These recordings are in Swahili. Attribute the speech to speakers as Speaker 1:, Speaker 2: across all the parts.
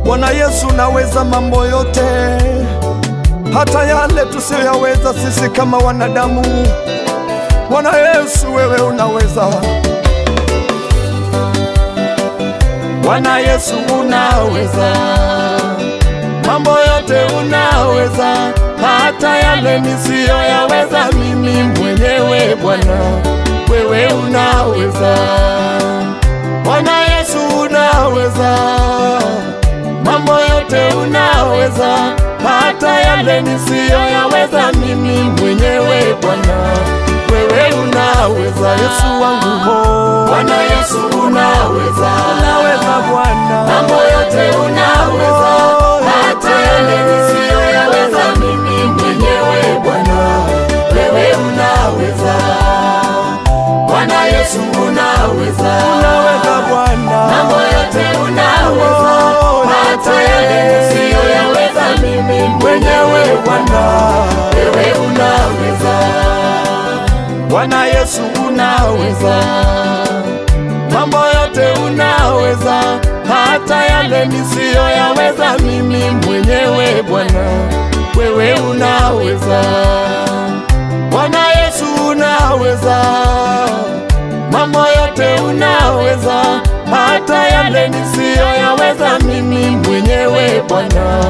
Speaker 1: Bwana Yesu unaweza mambo yote, hata yale tusiyoyaweza sisi kama wanadamu. Bwana Yesu wewe unaweza. Bwana Yesu unaweza mambo yote, unaweza hata yale nisiyoyaweza mimi mwenyewe. Bwana wewe unaweza. Bwana Yesu unaweza mambo yote, unaweza hata yale nisiyoyaweza mimi mwenyewe. Bwana wewe unaweza, Yesu wangu. Bwana Yesu unaweza, unaweza Bwana mambo yote, unaweza hata yale nisiyoyaweza mimi mwenyewe. Bwana wewe unaweza. Bwana Yesu unaweza, unaweza Bwana mambo yote, unaweza hata yale nisiyoyaweza mimi mwenyewe. Bwana wewe unaweza. Bwana Yesu unaweza mambo yote, unaweza hata yale nisiyoyaweza mimi mwenyewe. Bwana wewe unaweza. Bwana Yesu unaweza mambo yote, unaweza hata yale nisiyoyaweza mimi mwenyewe. Bwana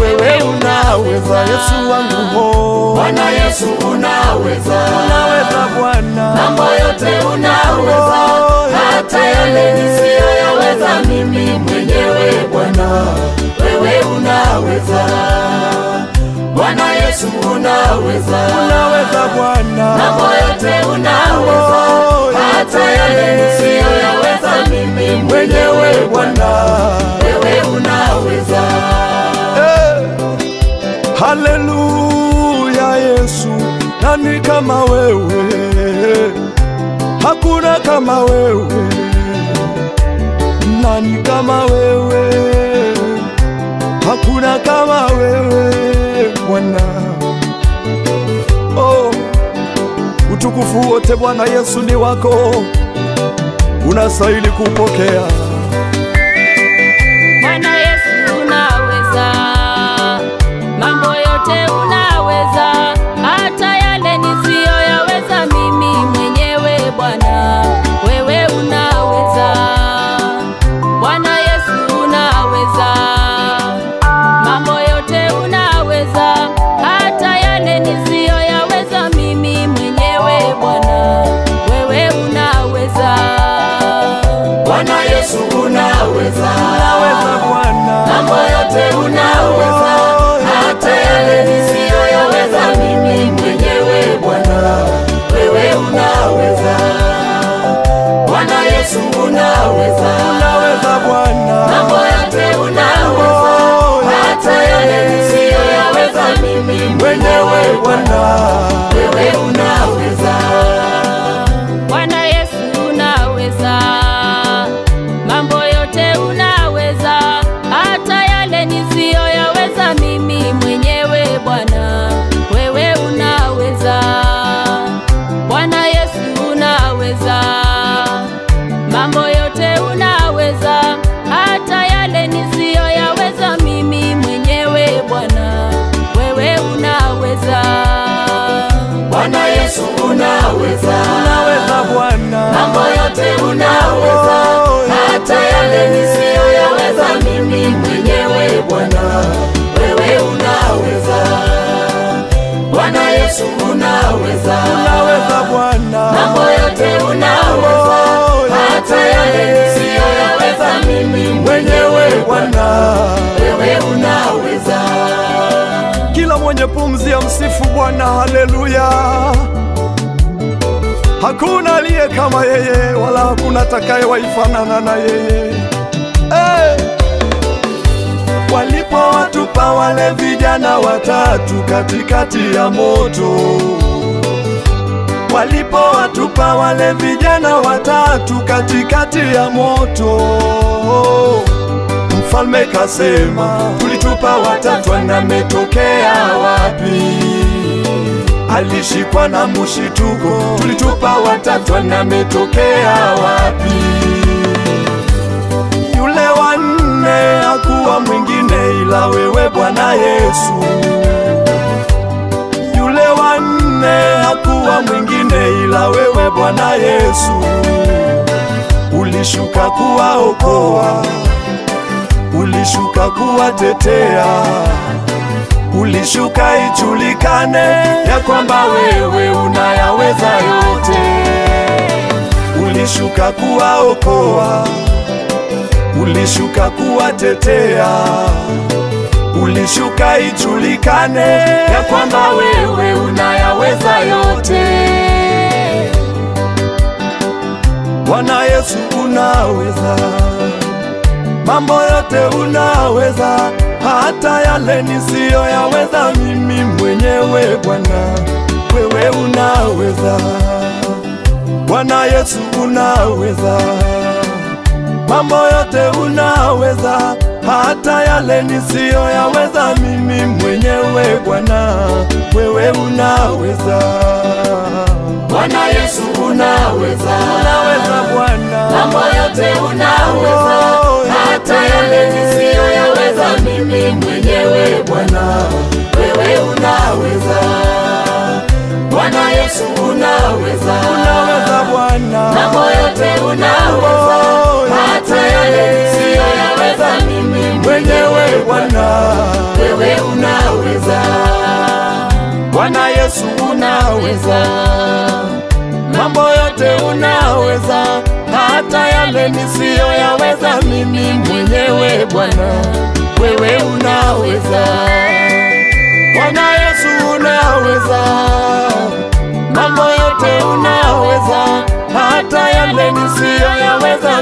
Speaker 1: wewe unaweza, Yesu wangu. Bwana Yesu unaweza, unaweza Bwana mambo yote, unaweza hata yale nisiyoyaweza mimi mwenyewe. Bwana wewe unaweza. Bwana Yesu unaweza, unaweza Bwana mambo yote, unaweza hata yale nisiyoyaweza mimi mwenyewe. Bwana wewe unaweza. Haleluya Yesu, nani kama wewe? Hakuna kama wewe. Nani kama wewe? Hakuna kama wewe Bwana. Oh, utukufu wote Bwana Yesu ni wako, unastahili kupokea.
Speaker 2: Bwana Yesu unaweza mambo yote, unaweza hata yale nisiyoyaweza mimi mwenyewe. Bwana wewe unaweza. Bwana Yesu unaweza mambo yote, unaweza hata yale nisiyoyaweza mimi mwenyewe. Bwana wewe unaweza.
Speaker 1: Bwana Yesu unaweza, unaweza Bwana mambo yote, unaweza hata yale nisiyoyaweza mimi mwenyewe. Bwana wewe unaweza. Bwana Yesu unaweza, unaweza Bwana mambo yote, unaweza hata yale nisiyoyaweza mimi mwenyewe. Bwana wewe unaweza.
Speaker 2: Bwana Yesu unaweza mambo yote, unaweza hata yale nisiyoyaweza mimi mwenyewe. Bwana wewe unaweza. Bwana Yesu unaweza mambo yote, unaweza hata yale nisiyoyaweza mimi mwenyewe. Bwana wewe unaweza.
Speaker 1: Bwana Yesu unaweza, unaweza Bwana mambo yote, unaweza hata yale nisiyoyaweza mimi mwenyewe. Bwana wewe unaweza. Bwana Yesu unaweza, unaweza Bwana mambo yote, unaweza hata yale nisiyoyaweza mimi mwenyewe. Bwana wewe unaweza. Kila mwenye pumzi ya msifu Bwana. Haleluya. Hakuna aliye kama yeye, wala hakuna atakayewaifanana na yeye. Walipowatupa wale vijana watatu katikati ya moto, walipowatupa wale vijana watatu katikati ya moto, mfalme kasema, tulitupa watatu na ametokea wapi? Alishikwa na mshituko, tulitupa watatu na ametokea wapi? Yule wa nne hakuwa mwingine Yesu. Yule wa nne hakuwa mwingine ila wewe Bwana Yesu. Ulishuka kuwaokoa, ulishuka kuwatetea, ulishuka ijulikane ya kwamba wewe unayaweza yote. Ulishuka kuwaokoa, ulishuka kuwatetea, ulishuka ijulikane ya kwamba wewe unayaweza yote. Bwana Yesu unaweza, mambo yote unaweza, hata yale nisiyoyaweza mimi mwenyewe. Bwana wewe unaweza, Bwana Yesu unaweza, mambo yote unaweza, hata yale nisiyoyaweza mimi mwenyewe. Bwana wewe unaweza,
Speaker 2: Bwana Yesu unaweza,
Speaker 1: unaweza Bwana,
Speaker 2: mambo yote unaweza, hata yale nisiyoyaweza mimi mwenyewe. Bwana wewe unaweza, Bwana Yesu unaweza,
Speaker 1: unaweza Bwana,
Speaker 2: mambo yote unaweza, hata yale nisiyoyaweza mimi mwenyewe. Bwana wewe unaweza,
Speaker 1: Bwana Yesu unaweza, mambo yote unaweza, hata yale nisiyoyaweza mimi mwenyewe. Bwana wewe unaweza, Bwana Yesu unaweza, mambo yote unaweza, hata yale nisiyoyaweza